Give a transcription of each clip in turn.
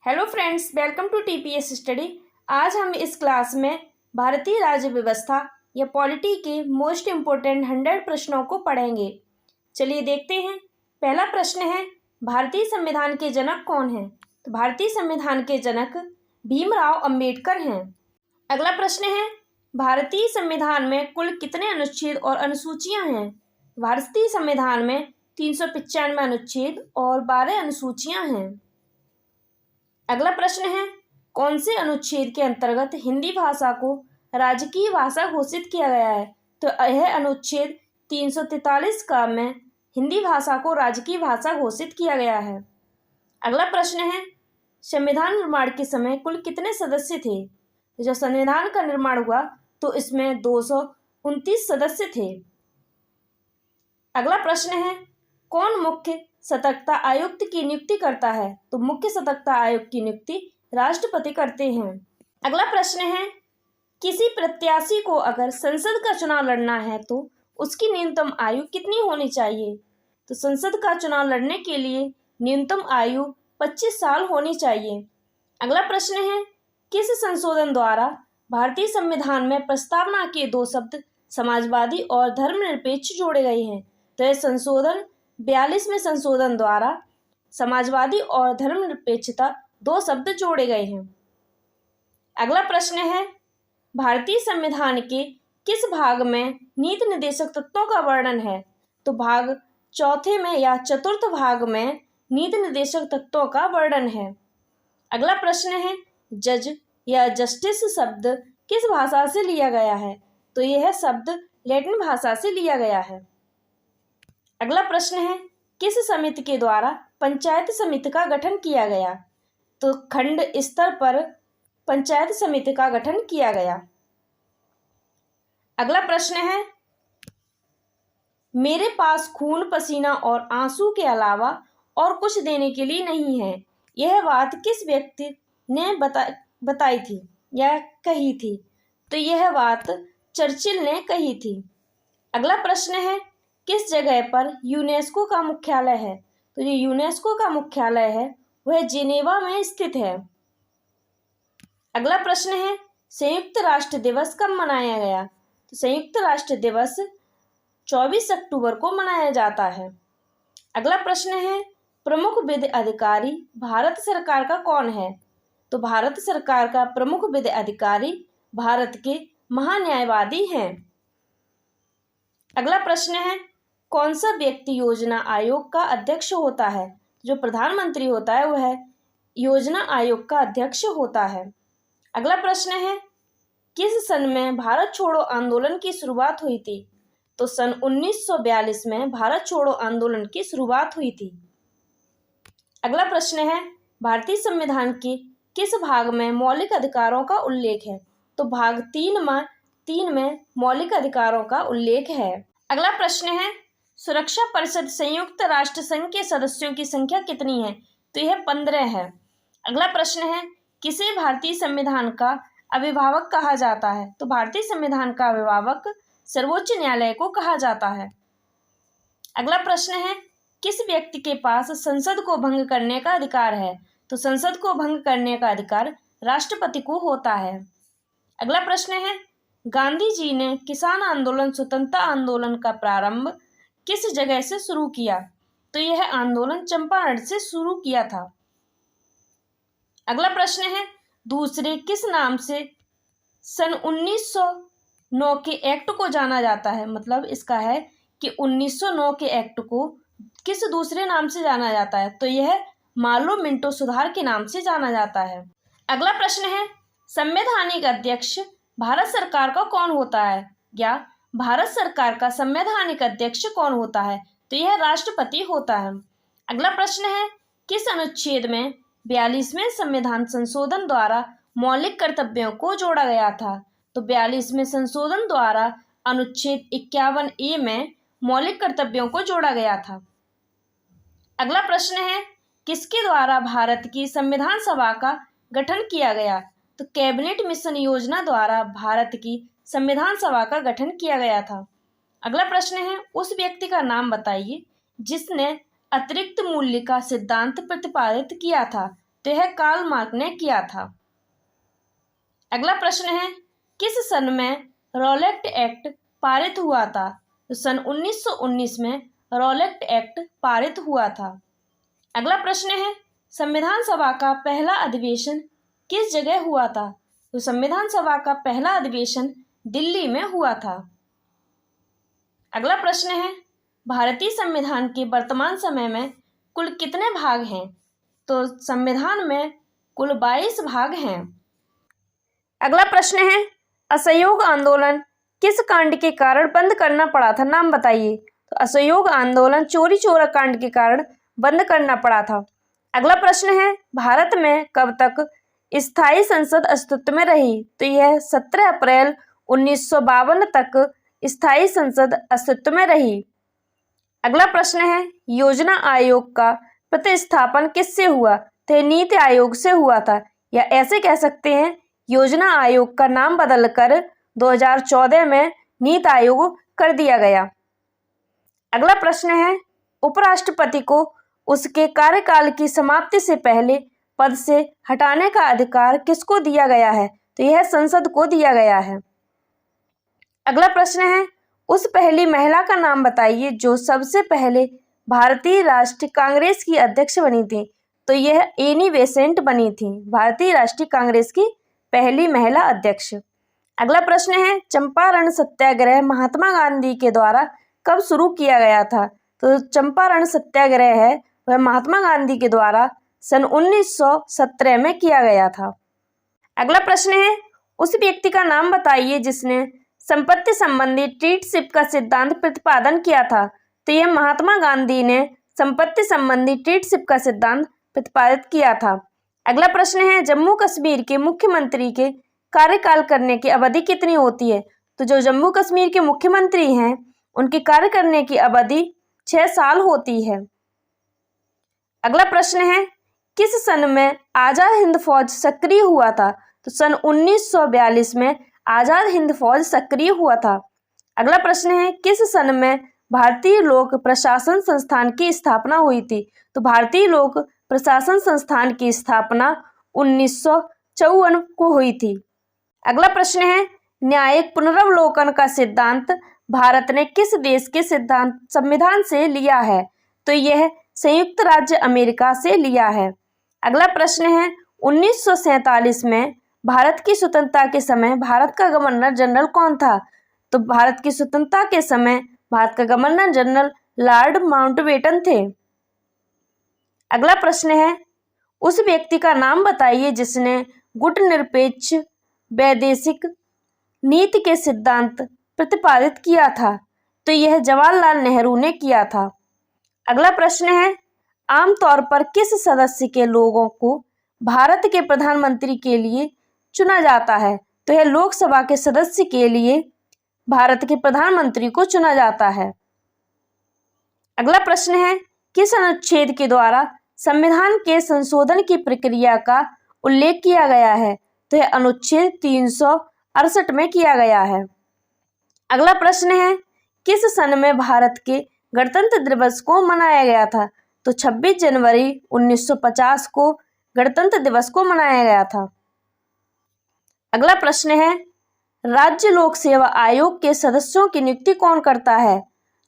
Hello friends, welcome to TPS study. आज हम इस क्लास में भारतीय राज्य व्यवस्था या पॉलिटी के मोस्ट इम्पोर्टेंट 100 प्रश्नों को पढ़ेंगे। चलिए देखते हैं। पहला प्रश्न है, भारतीय संविधान के जनक कौन हैं? तो भारतीय संविधान के जनक भीमराव अंबेडकर हैं। अगला प्रश्न है, भारतीय संविधान में कुल कितने अनुच्छेद और अनुसूचियां हैं? भारतीय संविधान में 395 अनुच्छेद और 12 अनुसूचियां हैं। अगला प्रश्न है, कौन से अनुच्छेद के अंतर्गत हिंदी भाषा को राजकीय भाषा घोषित किया गया है? तो यह अनुच्छेद 343 का में हिंदी भाषा को राजकीय भाषा घोषित किया गया है। अगला प्रश्न है, संविधान निर्माण के समय कुल कितने सदस्य थे? जब संविधान का निर्माण हुआ तो इसमें 229 सदस्य थे। अगला प्रश्न है, कौन मुख्य सतर्कता आयुक्त की नियुक्ति करता है? तो मुख्य सतर्कता आयुक्त की नियुक्ति राष्ट्रपति करते हैं। अगला प्रश्न है, किसी प्रत्याशी को अगर संसद का चुनाव लड़ना है तो उसकी न्यूनतम आयु कितनी होनी चाहिए? तो संसद का चुनाव लड़ने के लिए न्यूनतम आयु 25 साल होनी चाहिए। अगला प्रश्न है, किस संशोधन द्वारा भारतीय संविधान में प्रस्तावना के 2 शब्द समाजवादी और धर्मनिरपेक्ष जोड़े गए हैं? तो यह संशोधन 42वें संशोधन द्वारा समाजवादी और धर्मनिरपेक्षता 2 शब्द जोड़े गए हैं। अगला प्रश्न है, भारतीय संविधान के किस भाग में नीति निर्देशक तत्वों का वर्णन है? तो भाग 4 में या 4th भाग में नीति निर्देशक तत्वों का वर्णन है। अगला प्रश्न है, जज या जस्टिस शब्द किस भाषा से लिया गया है? तो यह शब्द लैटिन भाषा से लिया गया है। अगला प्रश्न है, किस समिति के द्वारा पंचायत समिति का गठन किया गया? तो खंड स्तर पर पंचायत समिति का गठन किया गया। अगला प्रश्न है, मेरे पास खून पसीना और आंसू के अलावा और कुछ देने के लिए नहीं है, यह बात किस व्यक्ति ने बताई थी या कही थी? तो यह बात चर्चिल ने कही थी। अगला प्रश्न है, किस जगह पर यूनेस्को का मुख्यालय है? तो जो यूनेस्को का मुख्यालय है वह जिनेवा में स्थित है। अगला प्रश्न है, संयुक्त राष्ट्र दिवस कब मनाया गया? तो संयुक्त राष्ट्र दिवस 24 अक्टूबर को मनाया जाता है। अगला प्रश्न है, प्रमुख विधि अधिकारी भारत सरकार का कौन है? तो भारत सरकार का प्रमुख विधि अधिकारी भारत के महान्यायवादी हैं। अगला प्रश्न है, कौन सा व्यक्ति योजना आयोग का अध्यक्ष होता है? जो प्रधानमंत्री होता है वह योजना आयोग का अध्यक्ष होता है। अगला प्रश्न है, किस सन में भारत छोड़ो आंदोलन की शुरुआत हुई थी? तो सन 1942 में भारत छोड़ो आंदोलन की शुरुआत हुई थी। अगला प्रश्न है, भारतीय संविधान के किस भाग में मौलिक अधिकारों का उल्लेख है? तो भाग 3 में मौलिक अधिकारों का उल्लेख है। अगला प्रश्न है, सुरक्षा परिषद संयुक्त राष्ट्र संघ के सदस्यों की संख्या कितनी है? तो यह 15 है। अगला प्रश्न है, किसे भारतीय संविधान का अभिभावक कहा जाता है? तो भारतीय संविधान का अभिभावक सर्वोच्च न्यायालय को कहा जाता है। अगला प्रश्न है, किस व्यक्ति के पास संसद को भंग करने का अधिकार है? तो संसद को भंग करने का अधिकार राष्ट्रपति को होता है। अगला प्रश्न है, गांधी जी ने किसान आंदोलन स्वतंत्रता आंदोलन का प्रारंभ किस जगह से शुरू किया? तो यह आंदोलन चंपारण से शुरू किया था। अगला प्रश्न है, दूसरे किस नाम से सन 1909 के एक्ट को जाना जाता है? मतलब इसका है कि 1909 के एक्ट को किस दूसरे नाम से जाना जाता है? तो यह मार्लो मिंटो सुधार के नाम से जाना जाता है। अगला प्रश्न है, संवैधानिक अध्यक्ष भारत सरकार का कौन होता है? या भारत सरकार का संवैधानिक अध्यक्ष कौन होता है? तो यह राष्ट्रपति होता है। अगला प्रश्न है, किस अनुच्छेद में 42वें संविधान संशोधन द्वारा मौलिक कर्तव्यों को जोड़ा गया था? तो 42वें संशोधन द्वारा अनुच्छेद 51A में मौलिक कर्तव्यों को जोड़ा गया था। अगला प्रश्न है, किसके द्वारा भारत की संविधान सभा का गठन किया गया? तो कैबिनेट मिशन योजना द्वारा भारत की संविधान सभा का गठन किया गया था। अगला प्रश्न है, उस व्यक्ति का नाम बताइए जिसने अतिरिक्त मूल्य का सिद्धांत प्रतिपादित किया था? तो यह कार्ल मार्क्स ने किया था। अगला प्रश्न है, किस सन में रॉलेट एक्ट पारित हुआ था? तो सन 1919 में रॉलेट एक्ट पारित हुआ था। अगला प्रश्न है, संविधान सभा का पहला अधिवेशन किस जगह हुआ था? तो संविधान सभा का पहला अधिवेशन दिल्ली में हुआ था। अगला प्रश्न है, भारतीय संविधान के वर्तमान समय में कुल कितने भाग हैं? तो संविधान में कुल 22 भाग हैं। अगला प्रश्न है, असहयोग आंदोलन किस कांड के कारण बंद करना पड़ा था? नाम बताइए। तो असहयोग आंदोलन चोरी चोरा कांड के कारण बंद करना पड़ा था। अगला प्रश्न है, भारत में कब तक स्थायी संसद अस्तित्व में रही? तो यह 17 अप्रैल 1952 तक स्थायी संसद अस्तित्व में रही। अगला प्रश्न है, योजना आयोग का प्रतिस्थापन किससे हुआ? तो नीति आयोग से हुआ था, या ऐसे कह सकते हैं योजना आयोग का नाम बदलकर 2014 में नीति आयोग कर दिया गया। अगला प्रश्न है, उपराष्ट्रपति को उसके कार्यकाल की समाप्ति से पहले पद से हटाने का अधिकार किसको दिया गया है? तो यह संसद को दिया गया है। अगला प्रश्न है, उस पहली महिला का नाम बताइए जो सबसे पहले भारतीय राष्ट्रीय कांग्रेस की अध्यक्ष बनी थी। तो यह एनी बेसेंट बनी थी, भारतीय राष्ट्रीय कांग्रेस की पहली महिला अध्यक्ष। अगला प्रश्न है, चंपारण सत्याग्रह महात्मा गांधी के द्वारा कब शुरू किया गया था? तो चंपारण सत्याग्रह है वह महात्मा गांधी के द्वारा सन 1917 में किया गया था। अगला प्रश्न है, उस व्यक्ति का नाम बताइए जिसने संपत्ति संबंधी ट्रीटशिप का सिद्धांत प्रतिपादन किया था। तो यह महात्मा गांधी ने संपत्ति संबंधी ट्रीटशिप का सिद्धांत प्रतिपादित किया था। अगला प्रश्न है, जम्मू कश्मीर के मुख्यमंत्री के कार्यकाल करने की अवधि कितनी होती है? तो जो जम्मू कश्मीर के मुख्यमंत्री हैं उनकी कार्य करने की अवधि 6 साल होती है। अगला प्रश्न है, किस सन में आजाद हिंद फौज सक्रिय हुआ था? तो सन 1942 में आजाद हिंद फौज सक्रिय हुआ था। अगला प्रश्न है, किस सन में भारतीय लोक प्रशासन संस्थान की स्थापना हुई थी? तो भारतीय लोक प्रशासन संस्थान की स्थापना 1954 को हुई थी। अगला प्रश्न है, न्यायिक पुनरावलोकन का सिद्धांत भारत ने किस देश के सिद्धांत संविधान से लिया है? तो यह संयुक्त राज्य अमेरिका से लिया है। अगला प्रश्न है, 1947 में भारत की स्वतंत्रता के समय भारत का गवर्नर जनरल कौन था? तो भारत की स्वतंत्रता के समय भारत का गवर्नर जनरल लॉर्ड माउंटबेटन थे। अगला प्रश्न है, उस व्यक्ति का नाम बताइए जिसने गुटनिरपेक्ष वैदेशिक नीति के सिद्धांत प्रतिपादित किया था। तो यह जवाहरलाल नेहरू ने किया था। अगला प्रश्न है, आमतौर पर किस सदस्य के लोगों को भारत के प्रधानमंत्री के लिए चुना जाता है? तो यह लोकसभा के सदस्य के लिए भारत के प्रधानमंत्री को चुना जाता है। अगला प्रश्न है, किस अनुच्छेद के द्वारा संविधान के संशोधन की प्रक्रिया का उल्लेख किया गया है? तो यह अनुच्छेद 368 में किया गया है। अगला प्रश्न है, किस सन में भारत के गणतंत्र दिवस को मनाया गया था? तो 26 जनवरी 1950 को गणतंत्र दिवस को मनाया गया था। अगला प्रश्न है, राज्य लोक सेवा आयोग के सदस्यों की नियुक्ति कौन करता है?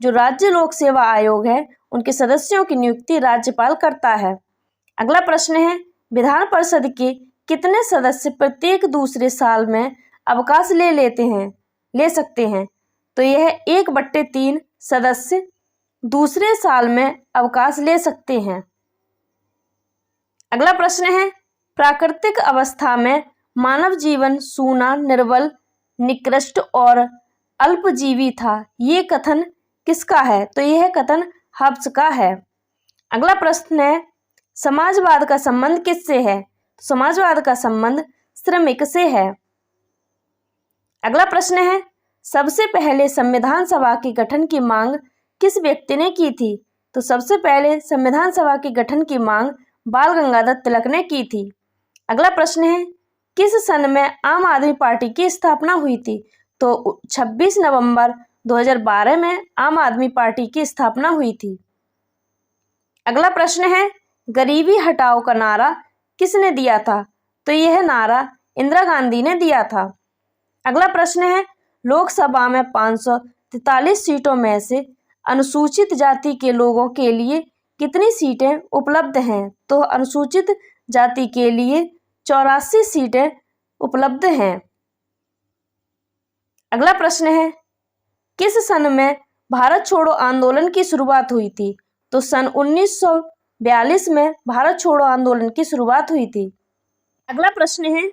जो राज्य लोक सेवा आयोग है उनके सदस्यों की नियुक्ति राज्यपाल करता है। अगला प्रश्न है, विधान परिषद के कितने सदस्य प्रत्येक दूसरे साल में अवकाश ले सकते हैं? तो यह 1/3 सदस्य दूसरे साल में अवकाश ले सकते हैं। अगला प्रश्न है, प्राकृतिक अवस्था में मानव जीवन सूना, निर्बल, निकृष्ट और अल्पजीवी था, ये कथन किसका है? तो यह कथन हब्स का है। अगला प्रश्न है, समाजवाद का संबंध किससे है? समाजवाद का संबंध श्रमिक से है। अगला प्रश्न है, सबसे पहले संविधान सभा के गठन की मांग किस व्यक्ति ने की थी? तो सबसे पहले संविधान सभा के गठन की मांग बाल गंगाधर तिलक ने की थी। अगला प्रश्न है, किस सन में आम आदमी पार्टी की स्थापना हुई थी? तो 26 नवंबर 2012 में आम आदमी पार्टी की स्थापना हुई थी। अगला प्रश्न है, गरीबी हटाओ का नारा किसने दिया था? तो यह नारा इंदिरा गांधी ने दिया था। अगला प्रश्न है, लोकसभा में 543 सीटों में से अनुसूचित जाति के लोगों के लिए कितनी सीटें उपलब्ध हैं? तो अनुसूचित जाति के लिए 84 सीटें उपलब्ध हैं। अगला प्रश्न है, किस सन में भारत छोड़ो आंदोलन की शुरुआत हुई थी? तो सन 1942 में भारत छोड़ो आंदोलन की शुरुआत हुई थी। अगला प्रश्न है,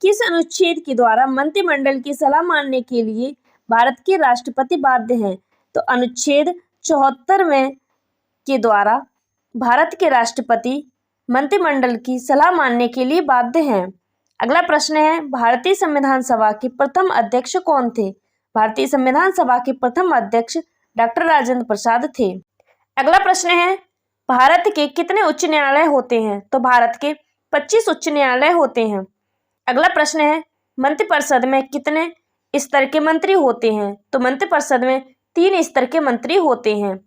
किस अनुच्छेद के द्वारा मंत्रिमंडल की सलाह मानने के लिए भारत के राष्ट्रपति बाध्य हैं? तो अनुच्छेद 74 में के द्वारा भारत के राष्ट्रपति मंत्रिमंडल की सलाह मानने के लिए बाध्य हैं। अगला प्रश्न है, भारतीय संविधान सभा के प्रथम अध्यक्ष कौन थे? भारतीय संविधान सभा के प्रथम अध्यक्ष डॉक्टर राजेंद्र प्रसाद थे। अगला प्रश्न है, भारत के कितने उच्च न्यायालय होते हैं? तो भारत के 25 उच्च न्यायालय होते हैं। अगला प्रश्न है, मंत्रिपरिषद में कितने स्तर के मंत्री होते हैं? तो मंत्रिपरिषद में 3 स्तर के मंत्री होते हैं।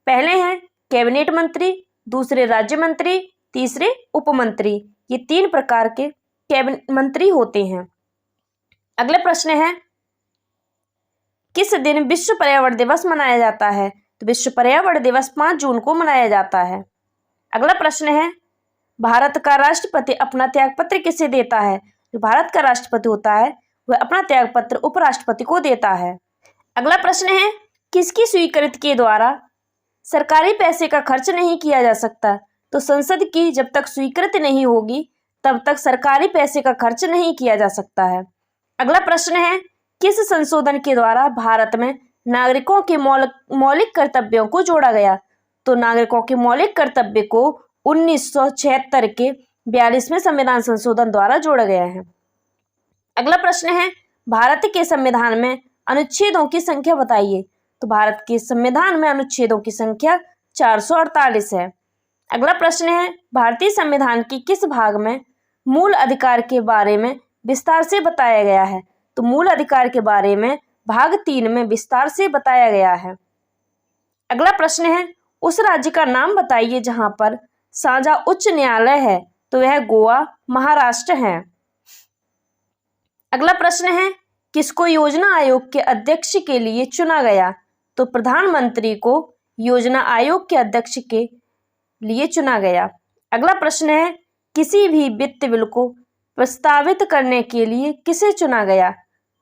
पहले हैं कैबिनेट मंत्री, दूसरे राज्य मंत्री, तीसरे उपमंत्री। ये 3 प्रकार के कैबिनेट मंत्री होते हैं। अगला प्रश्न है, किस दिन विश्व पर्यावरण दिवस मनाया जाता है? तो विश्व पर्यावरण दिवस 5 जून को मनाया जाता है। अगला प्रश्न है, भारत का राष्ट्रपति अपना त्यागपत्र किसे देता है? जो भारत का राष्ट्रपति होता है वह अपना त्यागपत्र उपराष्ट्रपति को देता है। अगला प्रश्न है, किसकी स्वीकृति के द्वारा सरकारी पैसे का खर्च नहीं किया जा सकता? तो संसद की जब तक स्वीकृति नहीं होगी तब तक सरकारी पैसे का खर्च नहीं किया जा सकता है। अगला प्रश्न है, किस संशोधन के द्वारा भारत में नागरिकों के मौलिक कर्तव्यों को जोड़ा गया? तो नागरिकों के मौलिक कर्तव्य को 1976 के 42वें संविधान संशोधन द्वारा जोड़ा गया है। अगला प्रश्न है, भारत के संविधान में अनुच्छेदों की संख्या बताइए। तो भारत के संविधान में अनुच्छेदों की संख्या 448 है। अगला प्रश्न है, भारतीय संविधान के किस भाग में मूल अधिकार के बारे में विस्तार से बताया गया है? तो मूल अधिकार के बारे में भाग 3 में विस्तार से बताया गया है। अगला प्रश्न है, उस राज्य का नाम बताइए जहां पर साझा उच्च न्यायालय है। तो वह गोवा, महाराष्ट्र है। अगला प्रश्न है, किसको योजना आयोग के अध्यक्ष के लिए चुना गया? तो प्रधानमंत्री को योजना आयोग के अध्यक्ष के लिए चुना गया। अगला प्रश्न है, किसी भी वित्त बिल को प्रस्तावित करने के लिए किसे चुना गया?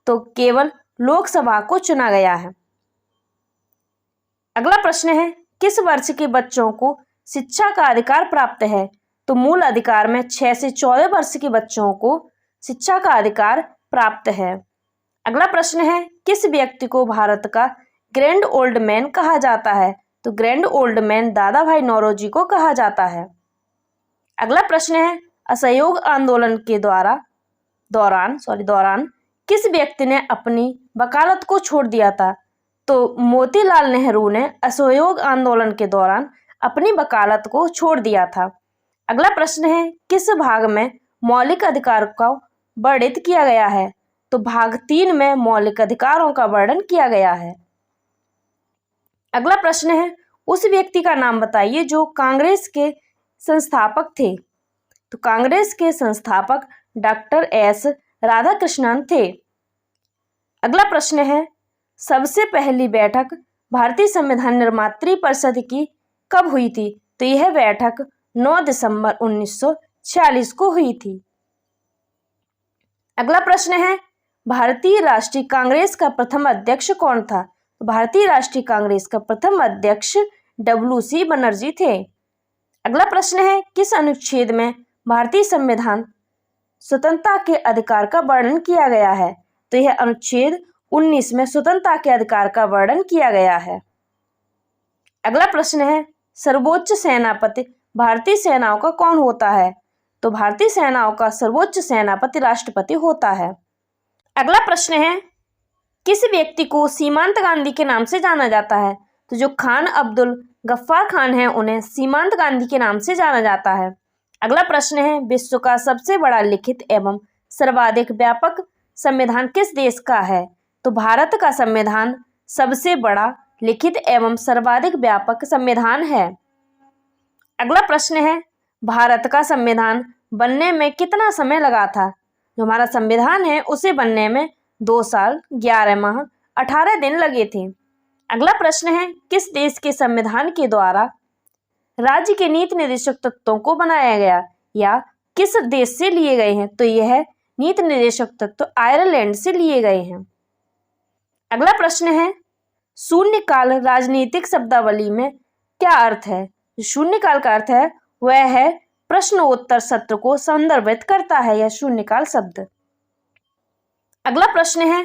तो केवल लोकसभा को चुना गया है। अगला प्रश्न है, किस वर्ष के बच्चों को शिक्षा का अधिकार प्राप्त है? तो मूल अधिकार में 6 से 14 वर्ष के बच्चों को शिक्षा का अधिकार प्राप्त है। अगला प्रश्न है, किस व्यक्ति को भारत का ग्रैंड ओल्ड मैन कहा जाता है? तो ग्रैंड ओल्ड मैन दादा भाई नौरोजी को कहा जाता है। अगला प्रश्न है, असहयोग आंदोलन के दौरान किस व्यक्ति ने अपनी वकालत को छोड़ दिया था? तो मोतीलाल नेहरू ने असहयोग आंदोलन के दौरान अपनी वकालत को छोड़ दिया था। अगला प्रश्न है, किस भाग में मौलिक अधिकार को वर्णित किया गया है? तो भाग 3 में मौलिक अधिकारों का वर्णन किया गया है। अगला प्रश्न है, उस व्यक्ति का नाम बताइए जो कांग्रेस के संस्थापक थे। तो कांग्रेस के संस्थापक डॉक्टर एस राधाकृष्णन थे। अगला प्रश्न है, सबसे पहली बैठक भारतीय संविधान निर्मात्री परिषद की कब हुई थी? तो यह बैठक 9 दिसंबर 1946 को हुई थी। अगला प्रश्न है, भारतीय राष्ट्रीय कांग्रेस का प्रथम अध्यक्ष कौन था? तो भारतीय राष्ट्रीय कांग्रेस का प्रथम अध्यक्ष WC बनर्जी थे। अगला प्रश्न है, किस अनुच्छेद में भारतीय संविधान स्वतंत्रता के अधिकार का वर्णन किया गया है? तो यह अनुच्छेद 19 में स्वतंत्रता के अधिकार का वर्णन किया गया है। अगला प्रश्न है, सर्वोच्च सेनापति भारतीय सेनाओं का कौन होता है? तो भारतीय सेनाओं का सर्वोच्च सेनापति राष्ट्रपति होता है। अगला प्रश्न है, किस व्यक्ति को सीमांत गांधी के नाम से जाना जाता है? तो जो खान अब्दुल गफ्फार खान हैं उन्हें सीमांत गांधी के नाम से जाना जाता है। अगला प्रश्न है, विश्व का सबसे बड़ा लिखित एवं सर्वाधिक व्यापक संविधान किस देश का है? तो भारत का संविधान सबसे बड़ा लिखित एवं सर्वाधिक व्यापक संविधान है। अगला प्रश्न है, भारत का संविधान बनने में कितना समय लगा था? जो हमारा संविधान है उसे बनने में 2 साल 11 माह 18 दिन लगे थे। अगला प्रश्न है, किस देश के संविधान के द्वारा राज्य के नीति निर्देशक तत्वों को बनाया गया या किस देश से लिए गए हैं? तो यह नीति निर्देशक तत्व आयरलैंड से लिए गए हैं। अगला प्रश्न है, शून्यकाल राजनीतिक शब्दावली में क्या अर्थ है? शून्यकाल का अर्थ है वह है प्रश्नोत्तर सत्र को संदर्भित करता है यह शून्यकाल शब्द। अगला प्रश्न है,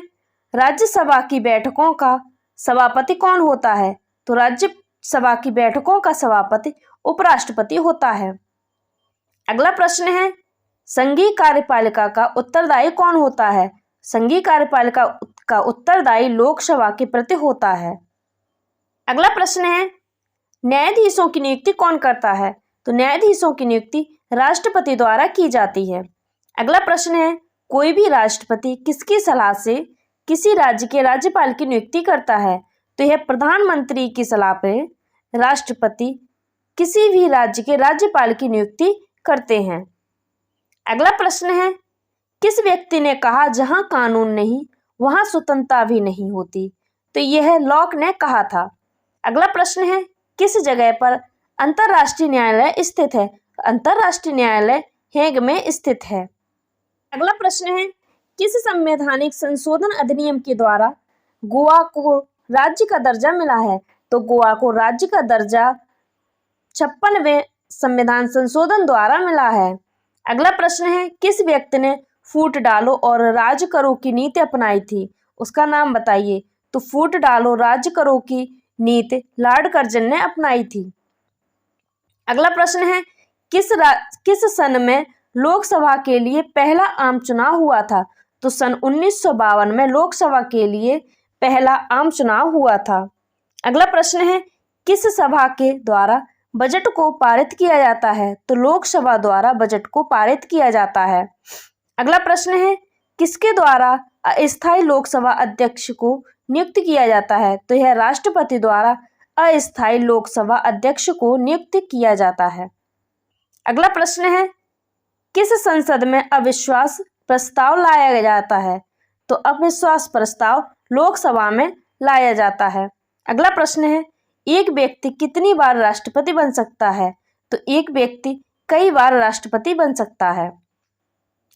राज्यसभा की बैठकों का सभापति कौन होता है? तो राज्यसभा की बैठकों का सभापति उपराष्ट्रपति होता है। अगला प्रश्न है, संघीय कार्यपालिका का उत्तरदायी कौन होता है? संघीय कार्यपालिका का उत्तरदायी लोकसभा के प्रति होता है। अगला प्रश्न है, न्यायाधीशों की नियुक्ति कौन करता है? तो न्यायाधीशों की नियुक्ति राष्ट्रपति द्वारा की जाती है। अगला प्रश्न है, कोई भी राष्ट्रपति किसकी सलाह से किसी राज्य के राज्यपाल की नियुक्ति करता है? तो यह प्रधानमंत्री की सलाह पर राष्ट्रपति किसी भी राज्य के राज्यपाल की नियुक्ति करते हैं। अगला प्रश्न है, किस व्यक्ति ने कहा जहां कानून नहीं वहां स्वतंत्रता भी नहीं होती? तो यह लॉक ने कहा था। अगला प्रश्न है, किस जगह पर अंतर्राष्ट्रीय न्यायालय स्थित है? अंतर्राष्ट्रीय न्यायालय हेग में स्थित है। अगला प्रश्न है, किस संवैधानिक संशोधन अधिनियम के द्वारा गोवा को राज्य का दर्जा मिला है? तो गोवा को राज्य का दर्जा 56वें संविधान संशोधन द्वारा मिला है। अगला प्रश्न है, किस व्यक्ति ने फूट डालो और राज करो की नीति अपनाई थी? उसका नाम बताइए। तो फूट डालो राज करो की नीति लॉर्ड कर्जन ने अपनाई थी। अगला प्रश्न है, किस सन में लोकसभा के लिए पहला आम चुनाव हुआ था? तो सन 1952 में लोकसभा के लिए पहला आम चुनाव हुआ था। अगला प्रश्न है, किस सभा के द्वारा बजट को पारित किया जाता है? तो लोकसभा द्वारा बजट को पारित किया जाता है। अगला प्रश्न है, किसके द्वारा अस्थायी लोकसभा अध्यक्ष को नियुक्त किया जाता है? तो यह राष्ट्रपति द्वारा अस्थायी लोकसभा अध्यक्ष को नियुक्त किया जाता है। अगला प्रश्न है, किस संसद में अविश्वास प्रस्ताव लाया जाता है? तो अविश्वास प्रस्ताव लोकसभा में लाया जाता है। अगला प्रश्न है, एक व्यक्ति कितनी बार राष्ट्रपति बन सकता है? तो एक व्यक्ति कई बार राष्ट्रपति बन सकता है।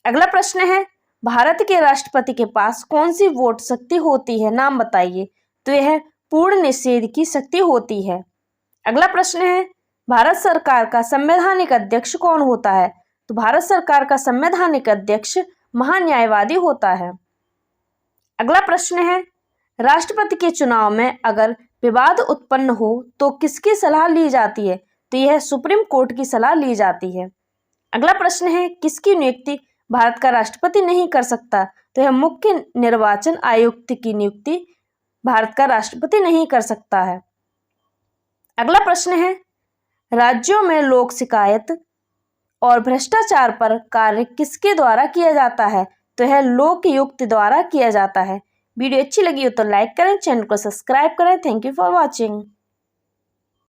अगला प्रश्न है, भारत के राष्ट्रपति के पास कौन सी वोट शक्ति होती है? नाम बताइए। तो यह पूर्ण निषेध की शक्ति होती है। अगला प्रश्न है, भारत सरकार का संवैधानिक अध्यक्ष कौन होता है? तो भारत सरकार का संवैधानिक अध्यक्ष महान्यायवादी होता है। अगला प्रश्न है, राष्ट्रपति के चुनाव में अगर विवाद उत्पन्न हो तो किसकी सलाह ली जाती है? तो यह सुप्रीम कोर्ट की सलाह ली जाती है। अगला प्रश्न है, किसकी नियुक्ति भारत का राष्ट्रपति नहीं कर सकता? तो यह मुख्य निर्वाचन आयुक्त की नियुक्ति भारत का राष्ट्रपति नहीं कर सकता है। अगला प्रश्न है, राज्यों में लोक शिकायत और भ्रष्टाचार पर कार्य किसके द्वारा किया जाता है? तो यह लोकायुक्त द्वारा किया जाता है। वीडियो अच्छी लगी हो तो लाइक करें, चैनल को सब्सक्राइब करें। Thank you for watching.